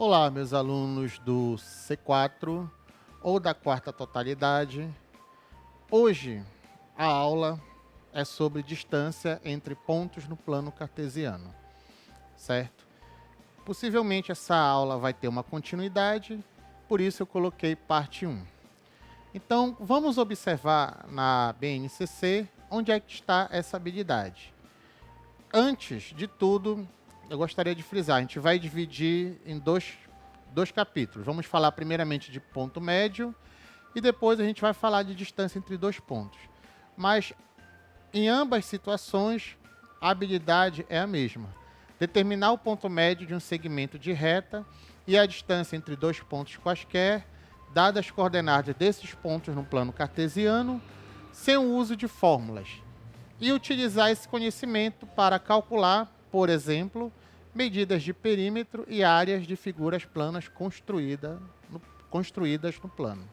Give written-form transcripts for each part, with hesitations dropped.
Olá, meus alunos do C4 ou da quarta totalidade. Hoje a aula é sobre distância entre pontos no plano cartesiano, certo? Possivelmente essa aula vai ter uma continuidade, por isso eu coloquei parte 1. Então, vamos observar na BNCC onde é que está essa habilidade. Antes de tudo, eu gostaria de frisar, a gente vai dividir em dois capítulos. Vamos falar primeiramente de ponto médio e depois a gente vai falar de distância entre dois pontos. Mas em ambas situações, a habilidade é a mesma. Determinar o ponto médio de um segmento de reta e a distância entre dois pontos quaisquer, dadas as coordenadas desses pontos no plano cartesiano, sem o uso de fórmulas. E utilizar esse conhecimento para calcular, por exemplo, medidas de perímetro e áreas de figuras planas construídas no plano.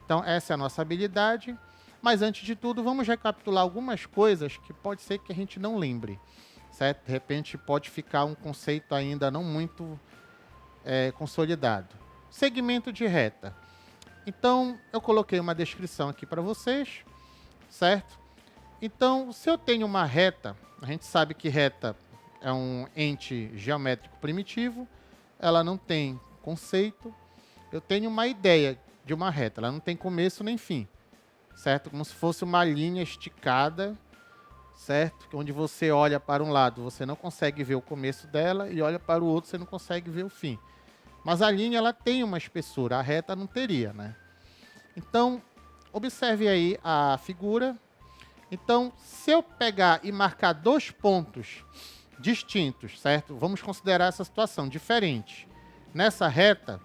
Então, essa é a nossa habilidade. Mas, antes de tudo, vamos recapitular algumas coisas que pode ser que a gente não lembre, certo? De repente, pode ficar um conceito ainda não muito consolidado. Segmento de reta. Então, eu coloquei uma descrição aqui para vocês, certo? Então, se eu tenho uma reta, a gente sabe que reta é um ente geométrico primitivo, ela não tem conceito, eu tenho uma ideia de uma reta, ela não tem começo nem fim, certo? Como se fosse uma linha esticada, certo? Onde você olha para um lado, você não consegue ver o começo dela, e olha para o outro, você não consegue ver o fim. Mas a linha, ela tem uma espessura, a reta não teria, né? Então, observe aí a figura. Então, se eu pegar e marcar dois pontos distintos, certo? Vamos considerar essa situação diferente. Nessa reta,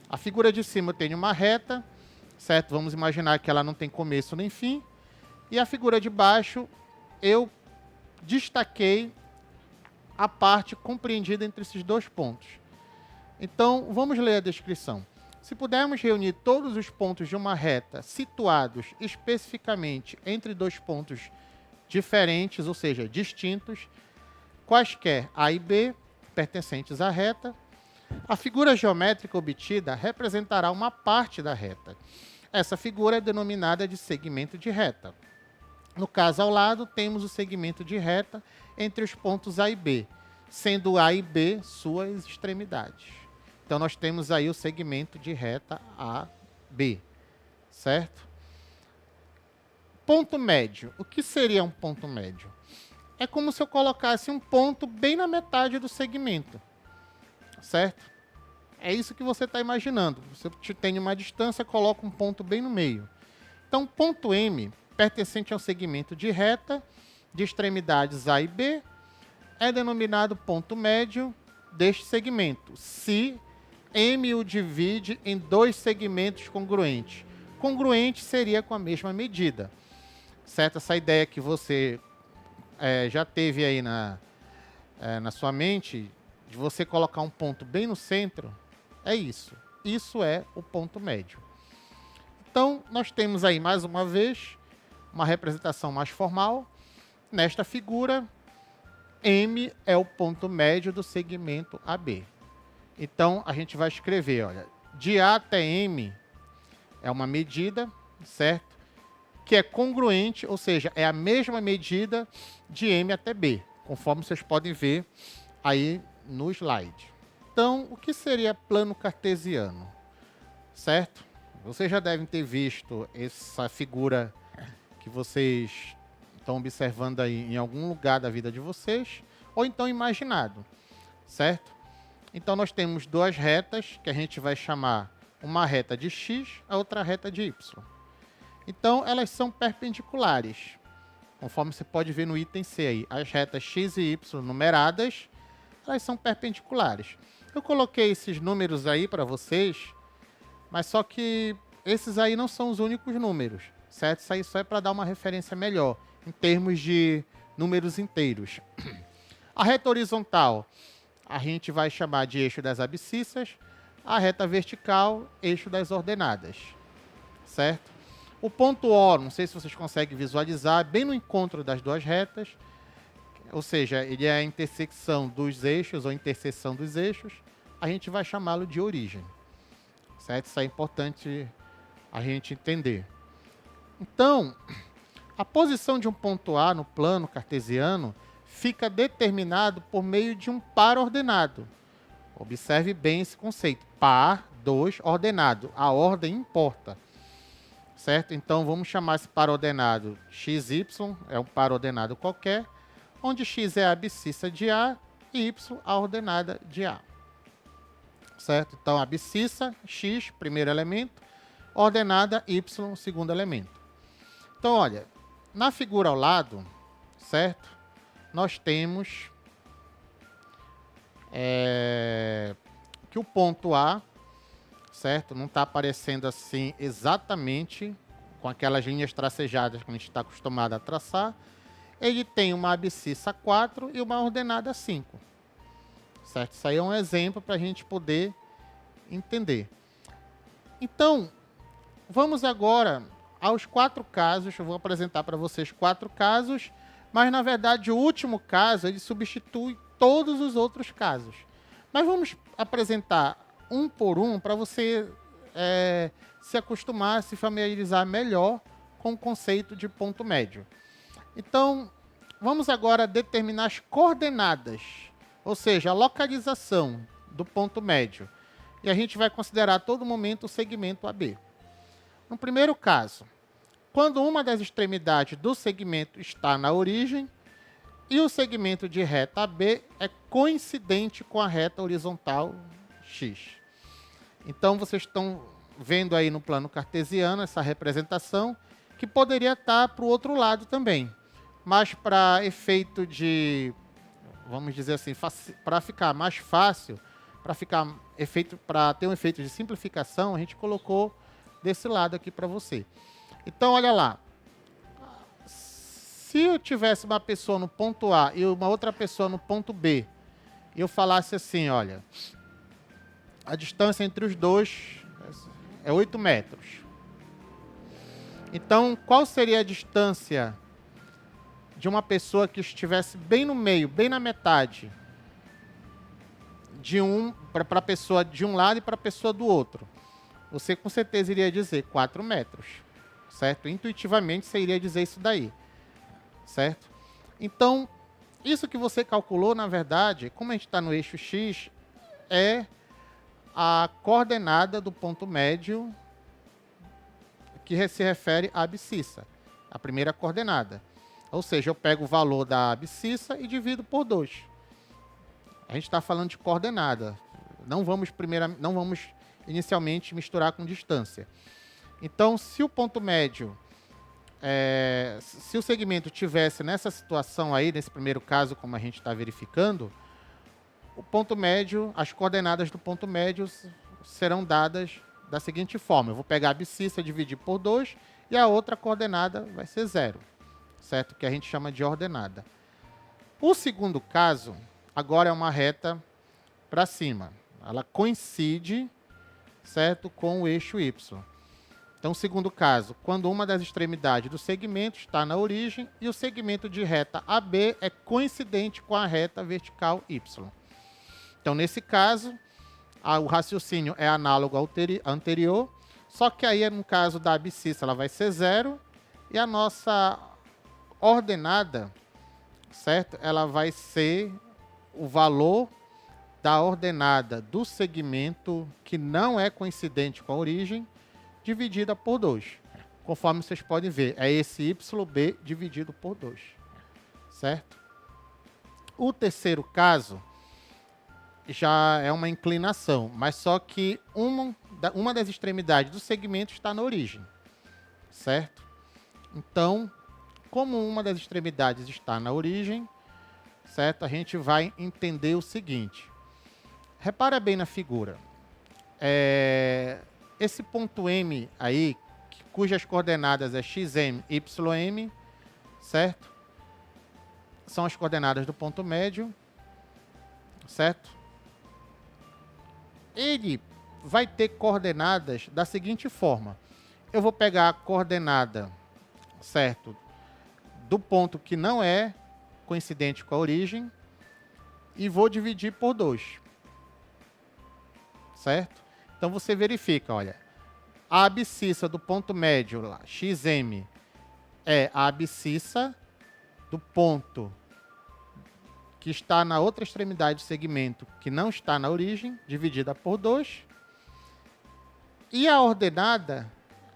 a figura de cima eu tenho uma reta, certo? Vamos imaginar que ela não tem começo nem fim. E a figura de baixo, eu destaquei a parte compreendida entre esses dois pontos. Então, vamos ler a descrição. Se pudermos reunir todos os pontos de uma reta situados especificamente entre dois pontos diferentes, ou seja, distintos, quaisquer A e B, pertencentes à reta, a figura geométrica obtida representará uma parte da reta. Essa figura é denominada de segmento de reta. No caso ao lado, temos o segmento de reta entre os pontos A e B, sendo A e B suas extremidades. Então, nós temos aí o segmento de reta AB, certo? Ponto médio. O que seria um ponto médio? É como se eu colocasse um ponto bem na metade do segmento, certo? É isso que você está imaginando. Você tem uma distância, coloca um ponto bem no meio. Então, ponto M, pertencente ao segmento de reta, de extremidades A e B, é denominado ponto médio deste segmento, se M o divide em dois segmentos congruentes. Congruente seria com a mesma medida. Certo? Essa ideia que você já teve aí na sua mente, de você colocar um ponto bem no centro, é isso. Isso é o ponto médio. Então, nós temos aí, mais uma vez, uma representação mais formal. Nesta figura, M é o ponto médio do segmento AB. Então, a gente vai escrever, olha, de A até M é uma medida, certo? Que é congruente, ou seja, é a mesma medida de M até B, conforme vocês podem ver aí no slide. Então, o que seria plano cartesiano? Certo? Vocês já devem ter visto essa figura que vocês estão observando aí em algum lugar da vida de vocês, ou então imaginado, certo? Então, nós temos duas retas, que a gente vai chamar uma reta de x, a outra reta de y. Então, elas são perpendiculares, conforme você pode ver no item C aí. As retas x e y numeradas, elas são perpendiculares. Eu coloquei esses números aí para vocês, mas só que esses aí não são os únicos números, certo? Isso aí só é para dar uma referência melhor, em termos de números inteiros. A reta horizontal, a gente vai chamar de eixo das abscissas, a reta vertical, eixo das ordenadas, certo? O ponto O, não sei se vocês conseguem visualizar, bem no encontro das duas retas, ou seja, ele é a intersecção dos eixos ou interseção dos eixos, a gente vai chamá-lo de origem. Certo? Isso é importante a gente entender. Então, a posição de um ponto A no plano cartesiano fica determinado por meio de um par ordenado. Observe bem esse conceito. Par, 2, ordenado. A ordem importa. Certo? Então, vamos chamar esse par ordenado XY, é um par ordenado qualquer, onde X é a abscissa de A e Y a ordenada de A. Certo? Então, abscissa, X, primeiro elemento, ordenada Y, segundo elemento. Então, olha, na figura ao lado, certo? Nós temos que o ponto A, certo? Não está aparecendo assim exatamente com aquelas linhas tracejadas que a gente está acostumado a traçar. Ele tem uma abscissa 4 e uma ordenada 5. Certo? Isso aí é um exemplo para a gente poder entender. Então, vamos agora aos 4 casos. Eu vou apresentar para vocês 4 casos, mas na verdade o último caso ele substitui todos os outros casos. Mas vamos apresentar um por um para você se acostumar, se familiarizar melhor com o conceito de ponto médio. Então, vamos agora determinar as coordenadas, ou seja, a localização do ponto médio. E a gente vai considerar a todo momento o segmento AB. No primeiro caso, quando uma das extremidades do segmento está na origem e o segmento de reta AB é coincidente com a reta horizontal X. Então, vocês estão vendo aí no plano cartesiano essa representação, que poderia estar para o outro lado também. Mas para efeito de, vamos dizer assim, para ficar mais fácil, para ter um efeito de simplificação, a gente colocou desse lado aqui para você. Então, olha lá. Se eu tivesse uma pessoa no ponto A e uma outra pessoa no ponto B, e eu falasse assim, olha, a distância entre os dois é 8 metros. Então, qual seria a distância de uma pessoa que estivesse bem no meio, bem na metade, para a pessoa de um lado e para a pessoa do outro? Você com certeza iria dizer 4 metros, certo? Intuitivamente você iria dizer isso daí, certo? Então, isso que você calculou, na verdade, como a gente está no eixo X, é a coordenada do ponto médio que se refere à abscissa, a primeira coordenada. Ou seja, eu pego o valor da abscissa e divido por 2. A gente está falando de coordenada. Não vamos inicialmente misturar com distância. Então, se o ponto médio, se o segmento tivesse nessa situação aí, nesse primeiro caso, como a gente está verificando, o ponto médio, as coordenadas do ponto médio serão dadas da seguinte forma. Eu vou pegar a abscissa, dividir por 2, e a outra coordenada vai ser 0, certo? Que a gente chama de ordenada. O segundo caso, agora é uma reta para cima. Ela coincide, certo, com o eixo Y. Então, segundo caso, quando uma das extremidades do segmento está na origem e o segmento de reta AB é coincidente com a reta vertical Y. Então, nesse caso, o raciocínio é análogo ao anterior, só que aí, no caso da abscissa, ela vai ser 0 e a nossa ordenada, certo? Ela vai ser o valor da ordenada do segmento que não é coincidente com a origem, dividida por 2. Conforme vocês podem ver, é esse YB dividido por 2. Certo? O terceiro caso já é uma inclinação, mas só que uma das extremidades do segmento está na origem. Certo? Então, como uma das extremidades está na origem, certo? A gente vai entender o seguinte. Repara bem na figura. Esse ponto M aí, cujas coordenadas é xm, ym, certo? São as coordenadas do ponto médio, certo? Ele vai ter coordenadas da seguinte forma. Eu vou pegar a coordenada, certo, do ponto que não é coincidente com a origem e vou dividir por 2. certo? Então você verifica, olha, a abscissa do ponto médio lá, xm, é a abscissa do ponto que está na outra extremidade do segmento, que não está na origem, dividida por 2. E a ordenada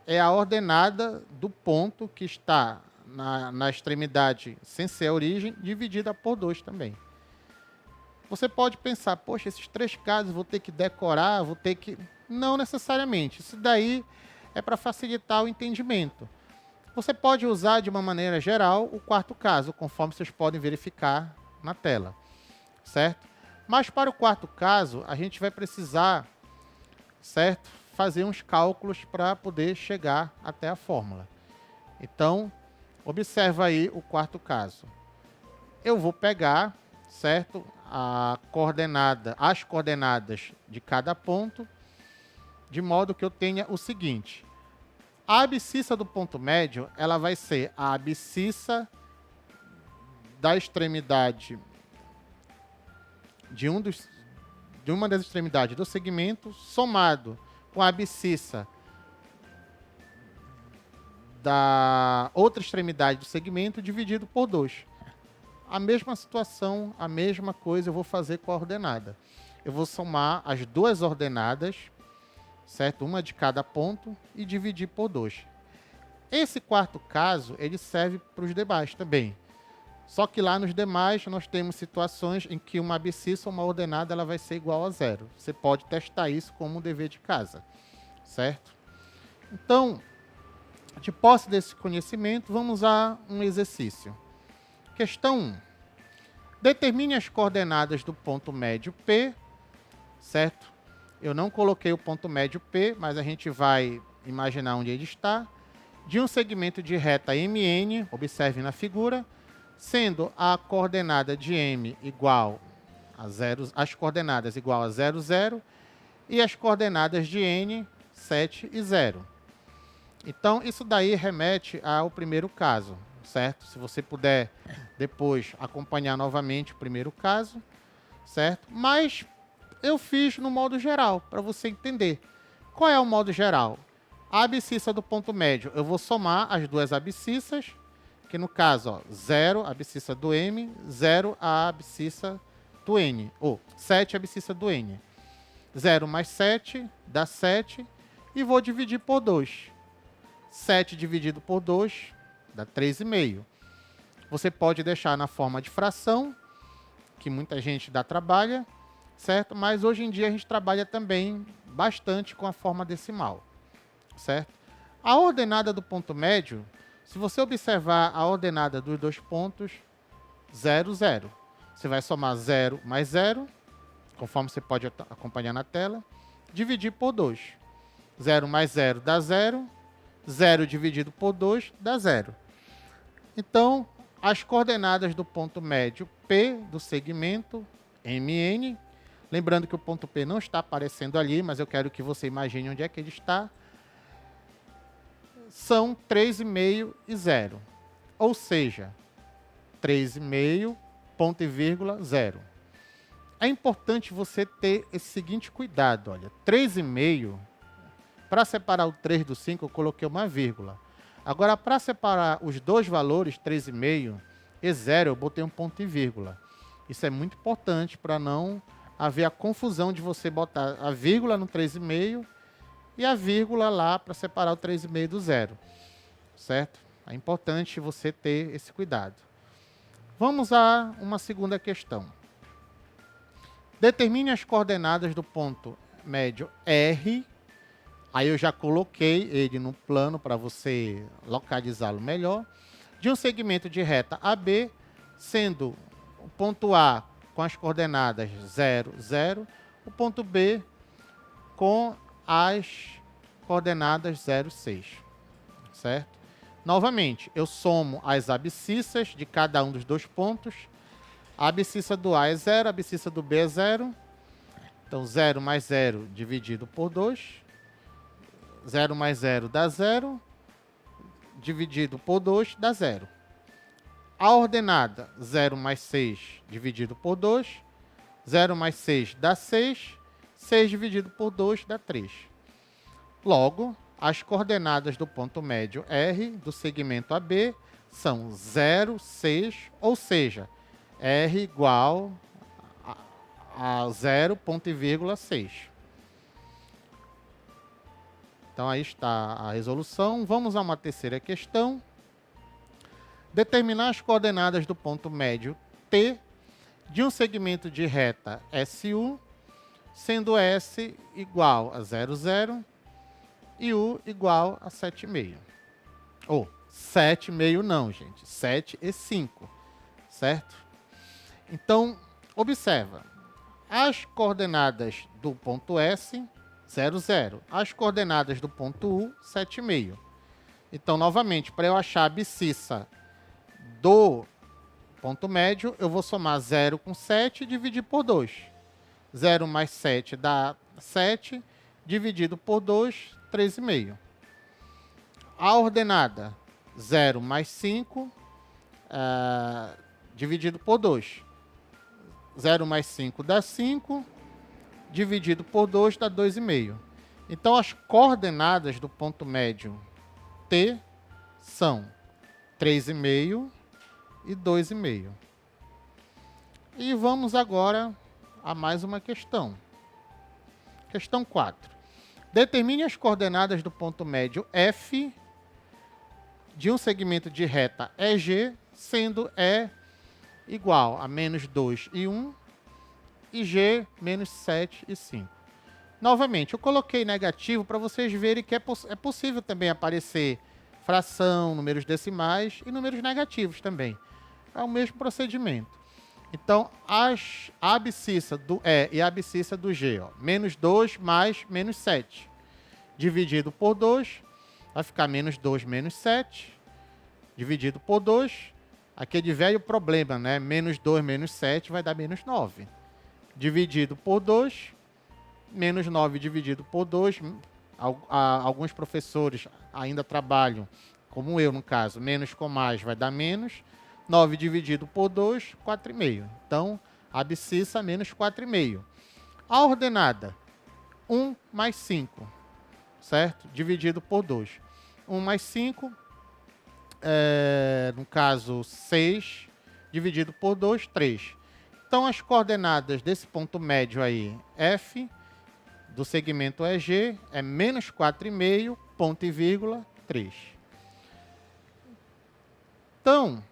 é a ordenada do ponto que está na extremidade sem ser a origem, dividida por 2 também. Você pode pensar, poxa, esses 3 casos vou ter que decorar, vou ter que... Não necessariamente. Isso daí é para facilitar o entendimento. Você pode usar de uma maneira geral o 4º caso, conforme vocês podem verificar na tela, certo? Mas para o 4º caso, a gente vai precisar, certo, fazer uns cálculos para poder chegar até a fórmula. Então, observa aí o 4º caso. Eu vou pegar, certo, as coordenadas de cada ponto, de modo que eu tenha o seguinte: a abscissa do ponto médio, ela vai ser a abscissa da extremidade de uma das extremidades do segmento, somado com a abscissa da outra extremidade do segmento, dividido por 2. A mesma situação, a mesma coisa eu vou fazer com a ordenada. Eu vou somar as 2 ordenadas, certo? Uma de cada ponto, e dividir por 2. Esse 4º caso, ele serve para os demais também. Só que lá nos demais, nós temos situações em que uma abscissa ou uma ordenada ela vai ser igual a 0. Você pode testar isso como um dever de casa, certo? Então, de posse desse conhecimento, vamos a um exercício. Questão 1. Determine as coordenadas do ponto médio P, certo? Eu não coloquei o ponto médio P, mas a gente vai imaginar onde ele está. De um segmento de reta MN, observe na figura, sendo a coordenada de M igual a 0, as coordenadas igual a 0, 0, e as coordenadas de N, 7 e 0. Então, isso daí remete ao primeiro caso, certo? Se você puder depois acompanhar novamente o primeiro caso, certo? Mas eu fiz no modo geral, para você entender. Qual é o modo geral? A abscissa do ponto médio, eu vou somar as 2 abscissas, que no caso, ó, 0 a abscissa do M, 0 a abscissa do N, ou 7 a abscissa do N. 0 mais 7 dá 7, e vou dividir por 2. 7 dividido por 2 dá 3,5. Você pode deixar na forma de fração, que muita gente dá trabalho, certo? Mas hoje em dia a gente trabalha também bastante com a forma decimal, certo? A ordenada do ponto médio, se você observar a ordenada dos 2 pontos, 0, 0. Você vai somar 0 mais 0, conforme você pode acompanhar na tela, dividir por 2. 0 mais 0 dá 0, 0 dividido por 2 dá 0. Então, as coordenadas do ponto médio P do segmento MN, lembrando que o ponto P não está aparecendo ali, mas eu quero que você imagine onde é que ele está, são 3,5 e 0. Ou seja, 3,5, ponto e vírgula, 0. É importante você ter esse seguinte cuidado, olha, 3,5, para separar o 3 do 5, eu coloquei uma vírgula. Agora, para separar os 2 valores, 3,5 e 0, eu botei um ponto e vírgula. Isso é muito importante para não haver a confusão de você botar a vírgula no 3,5 e a vírgula lá para separar o 3,5 do 0. Certo? É importante você ter esse cuidado. Vamos a uma segunda questão. Determine as coordenadas do ponto médio R. Aí eu já coloquei ele no plano para você localizá-lo melhor. De um segmento de reta AB, sendo o ponto A com as coordenadas 0, 0, o ponto B com as coordenadas 0, 6. Certo? Novamente, eu somo as abscissas de cada um dos 2 pontos. A abscissa do A é 0, a abscissa do B é 0. Então, 0 mais 0 dividido por 2. 0 mais 0 dá 0. Dividido por 2 dá 0. A ordenada 0 mais 6 dividido por 2. 0 mais 6 dá 6. 6 dividido por 2 dá 3. Logo, as coordenadas do ponto médio R do segmento AB são 0, 6, ou seja, R igual a 0,6. Então, aí está a resolução. Vamos a uma terceira questão. Determinar as coordenadas do ponto médio T de um segmento de reta SU, sendo S igual a 0, 0 e U igual a 7,5. Ou 7,5 não, gente. 7 e 5, certo? Então, observa. As coordenadas do ponto S, 0, 0. As coordenadas do ponto U, 7,5. Então, novamente, para eu achar a abscissa do ponto médio, eu vou somar 0 com 7 e dividir por 2. 0 mais 7 dá 7, dividido por 2, 3,5. A ordenada, 0 mais 5, dividido por 2. 0 mais 5 dá 5, dividido por 2 dá 2,5. Então, as coordenadas do ponto médio T são 3,5 e 2,5. E vamos agora a mais uma questão. Questão 4. Determine as coordenadas do ponto médio F de um segmento de reta EG, sendo E igual a menos 2 e 1 e G menos 7 e 5. Novamente, eu coloquei negativo para vocês verem que é possível também aparecer fração, números decimais e números negativos também. É o mesmo procedimento. Então, a abscissa do E e a abscissa do G, ó, menos 2 mais menos 7, dividido por 2, vai ficar menos 2 menos 7, dividido por 2, aquele velho problema, né? Menos 2 menos 7 vai dar menos 9. Dividido por 2, menos 9 dividido por 2, alguns professores ainda trabalham, como eu no caso, menos com mais vai dar menos, 9 dividido por 2, 4,5. Então, a abscissa menos 4,5. A ordenada, 1 mais 5, certo? Dividido por 2. 1 mais 5, no caso, 6, dividido por 2, 3. Então, as coordenadas desse ponto médio aí, F, do segmento EG, é menos 4,5, ponto e vírgula, 3. Então,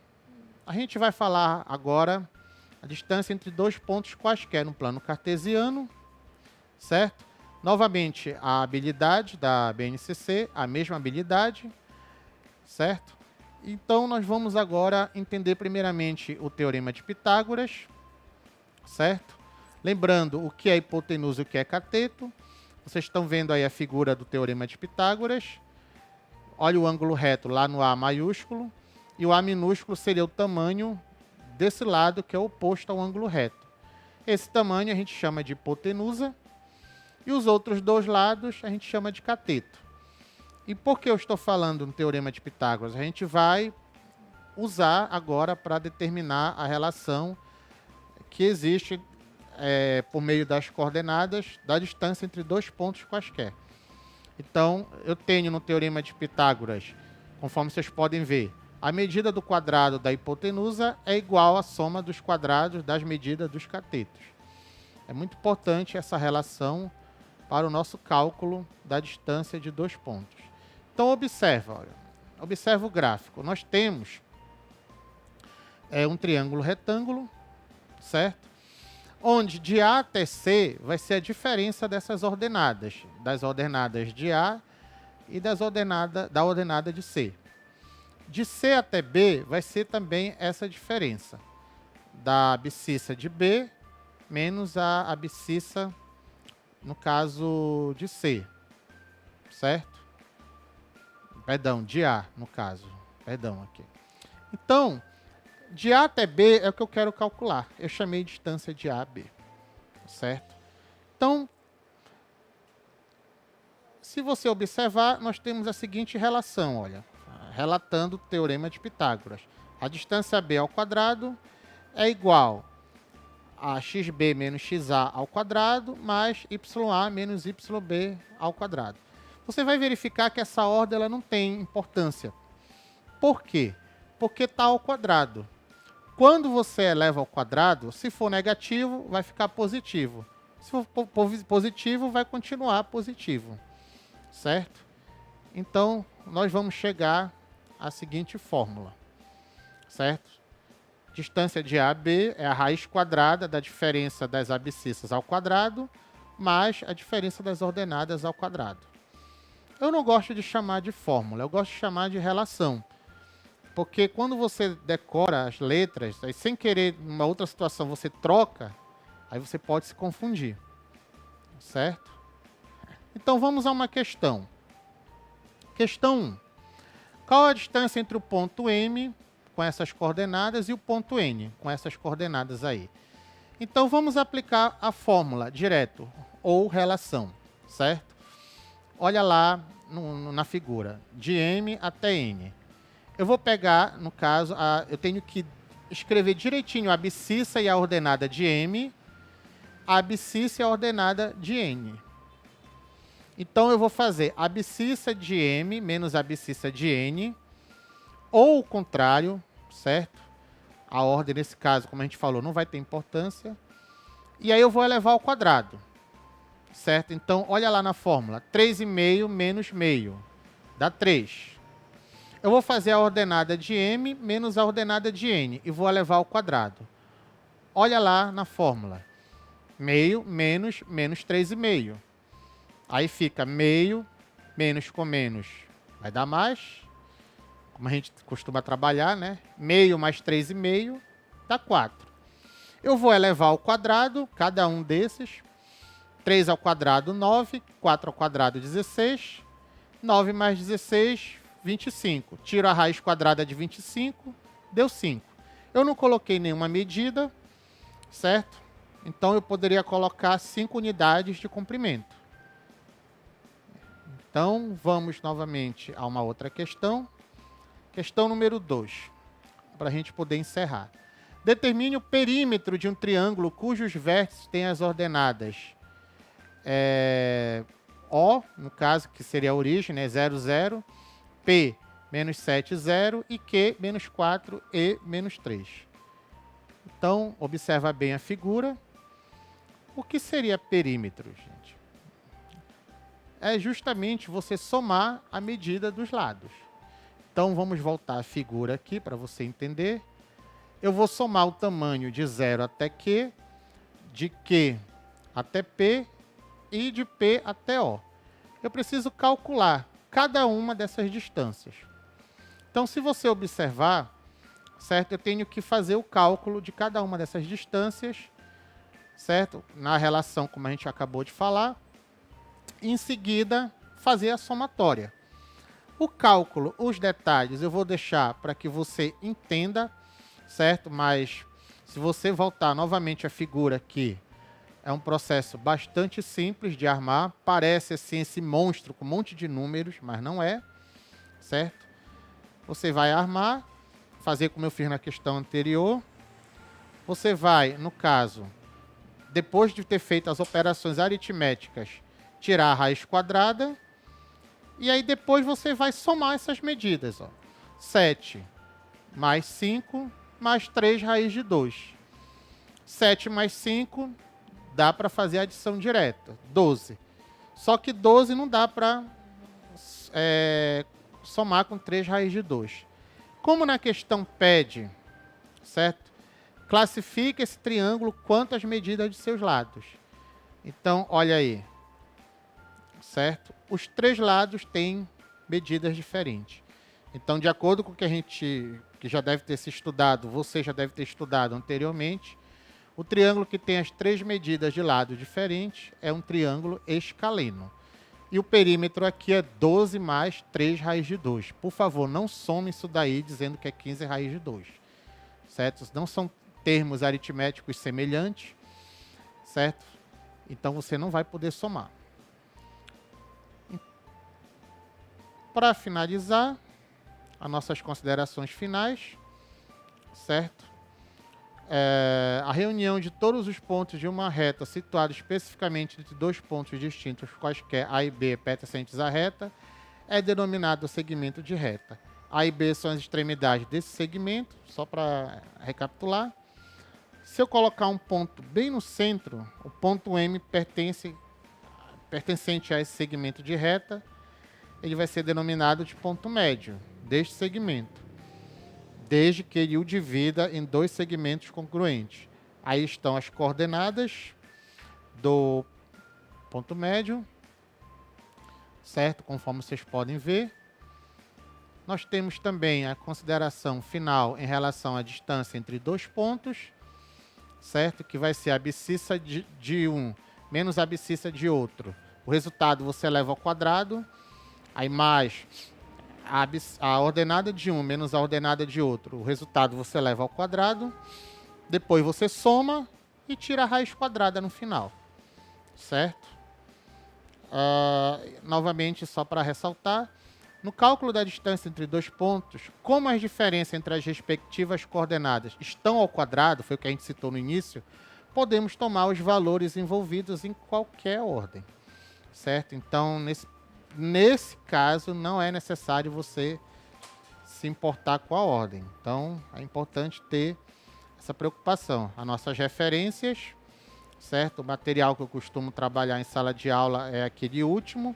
a gente vai falar agora a distância entre dois pontos quaisquer no plano cartesiano, certo? Novamente, a habilidade da BNCC, a mesma habilidade, certo? Então, nós vamos agora entender primeiramente o Teorema de Pitágoras, certo? Lembrando o que é hipotenusa e o que é cateto. Vocês estão vendo aí a figura do Teorema de Pitágoras. Olha o ângulo reto lá no A maiúsculo. E o A minúsculo seria o tamanho desse lado, que é oposto ao ângulo reto. Esse tamanho a gente chama de hipotenusa. E os outros dois lados a gente chama de cateto. E por que eu estou falando no Teorema de Pitágoras? A gente vai usar agora para determinar a relação que existe por meio das coordenadas da distância entre dois pontos quaisquer. Então, eu tenho no Teorema de Pitágoras, conforme vocês podem ver, a medida do quadrado da hipotenusa é igual à soma dos quadrados das medidas dos catetos. É muito importante essa relação para o nosso cálculo da distância de dois pontos. Então, observa o gráfico. Nós temos um triângulo retângulo, certo? Onde de A até C vai ser a diferença dessas ordenadas, das ordenadas de A e da ordenada de C. De C até B vai ser também essa diferença da abscissa de B menos a abscissa, no caso de C, certo? Perdão, de A, no caso. Perdão aqui. Então, de A até B é o que eu quero calcular. Eu chamei de distância de A a B, certo? Então, se você observar, nós temos a seguinte relação, olha, relatando o Teorema de Pitágoras. A distância B ao quadrado é igual a xb menos xa ao quadrado, mais ya menos yb ao quadrado. Você vai verificar que essa ordem ela não tem importância. Por quê? Porque está ao quadrado. Quando você eleva ao quadrado, se for negativo, vai ficar positivo. Se for positivo, vai continuar positivo. Certo? Então, nós vamos chegar à seguinte fórmula. Certo? Distância de A a B é a raiz quadrada da diferença das abscissas ao quadrado, mais a diferença das ordenadas ao quadrado. Eu não gosto de chamar de fórmula, eu gosto de chamar de relação. Porque quando você decora as letras, aí sem querer, numa outra situação, você troca, aí você pode se confundir. Certo? Então vamos a uma questão. Questão 1. Qual a distância entre o ponto M, com essas coordenadas, e o ponto N, com essas coordenadas aí? Então vamos aplicar a fórmula direto, ou relação, certo? Olha lá na figura, de M até N. Eu vou pegar, no caso, eu tenho que escrever direitinho a abscissa e a ordenada de M, a abscissa e a ordenada de N. Então, eu vou fazer abscissa de M menos abscissa de N, ou o contrário, certo? A ordem, nesse caso, como a gente falou, não vai ter importância. E aí eu vou elevar ao quadrado, certo? Então, olha lá na fórmula, 3,5 menos meio, dá 3. Eu vou fazer a ordenada de M menos a ordenada de N, e vou elevar ao quadrado. Olha lá na fórmula, meio menos 3,5. Aí fica meio, menos com menos, vai dar mais. Como a gente costuma trabalhar, né? Meio mais 3,5 dá 4. Eu vou elevar ao quadrado, cada um desses. 3 ao quadrado, 9. 4 ao quadrado, 16. 9 mais 16, 25. Tiro a raiz quadrada de 25, deu 5. Eu não coloquei nenhuma medida, certo? Então, eu poderia colocar 5 unidades de comprimento. Então, vamos novamente a uma outra questão. Questão número 2, para a gente poder encerrar. Determine o perímetro de um triângulo cujos vértices têm as ordenadas O, no caso, que seria a origem, né, 0, 0, P, menos 7, 0, e Q, menos 4, E, menos 3. Então, observa bem a figura. O que seria perímetro, gente? É justamente você somar a medida dos lados. Então, vamos voltar à figura aqui para você entender. Eu vou somar o tamanho de 0 até Q, de Q até P e de P até O. Eu preciso calcular cada uma dessas distâncias. Então, se você observar, certo? Eu tenho que fazer o cálculo de cada uma dessas distâncias, certo? Na relação, como a gente acabou de falar. E, em seguida, fazer a somatória. O cálculo, os detalhes, eu vou deixar para que você entenda, certo? Mas, se você voltar novamente à figura aqui, é um processo bastante simples de armar. Parece assim esse monstro com um monte de números, mas não é, certo? Você vai armar, fazer como eu fiz na questão anterior. Você vai, no caso, depois de ter feito as operações aritméticas, tirar a raiz quadrada. E aí depois você vai somar essas medidas. Ó. 7 mais 5 mais 3 raiz de 2. 7 mais 5 dá para fazer a adição direta. 12. Só que 12 não dá para somar com 3 raiz de 2. Como na questão pede, certo? Classifica esse triângulo quanto às medidas de seus lados. Então, olha aí. Certo? Os 3 lados têm medidas diferentes. Então, de acordo com o que a gente, que já deve ter se estudado, você já deve ter estudado anteriormente, o triângulo que tem as 3 medidas de lado diferentes é um triângulo escaleno. E o perímetro aqui é 12 mais 3 raiz de 2. Por favor, não some isso daí dizendo que é 15 raiz de 2. Certo? Não são termos aritméticos semelhantes, certo? Então, você não vai poder somar. Para finalizar, as nossas considerações finais, certo? A reunião de todos os pontos de uma reta situada especificamente entre dois pontos distintos, quaisquer A e B pertencentes à reta, é denominado segmento de reta. A e B são as extremidades desse segmento, só para recapitular. Se eu colocar um ponto bem no centro, o ponto M pertencente a esse segmento de reta, ele vai ser denominado de ponto médio deste segmento, desde que ele o divida em dois segmentos congruentes. Aí estão as coordenadas do ponto médio, certo? Conforme vocês podem ver. Nós temos também a consideração final em relação à distância entre dois pontos, certo? Que vai ser a abscissa de um menos a abscissa de outro. O resultado você leva ao quadrado, aí mais a ordenada de um menos a ordenada de outro. O resultado você leva ao quadrado, depois você soma e tira a raiz quadrada no final, certo? Novamente, só para ressaltar, no cálculo da distância entre dois pontos, como as diferenças entre as respectivas coordenadas estão ao quadrado, foi o que a gente citou no início, podemos tomar os valores envolvidos em qualquer ordem, certo? Então, nesse caso, não é necessário você se importar com a ordem. Então, é importante ter essa preocupação. As nossas referências, certo? O material que eu costumo trabalhar em sala de aula é aquele último,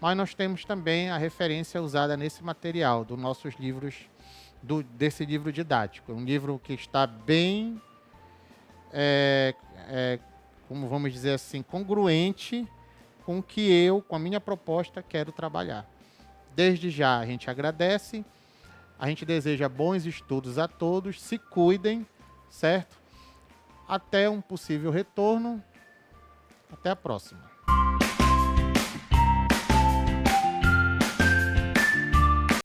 mas nós temos também a referência usada nesse material, dos nossos livros, desse livro didático. Um livro que está bem, como vamos dizer assim, congruente com o que com a minha proposta, quero trabalhar. Desde já, a gente agradece, a gente deseja bons estudos a todos, se cuidem, certo? Até um possível retorno. Até a próxima.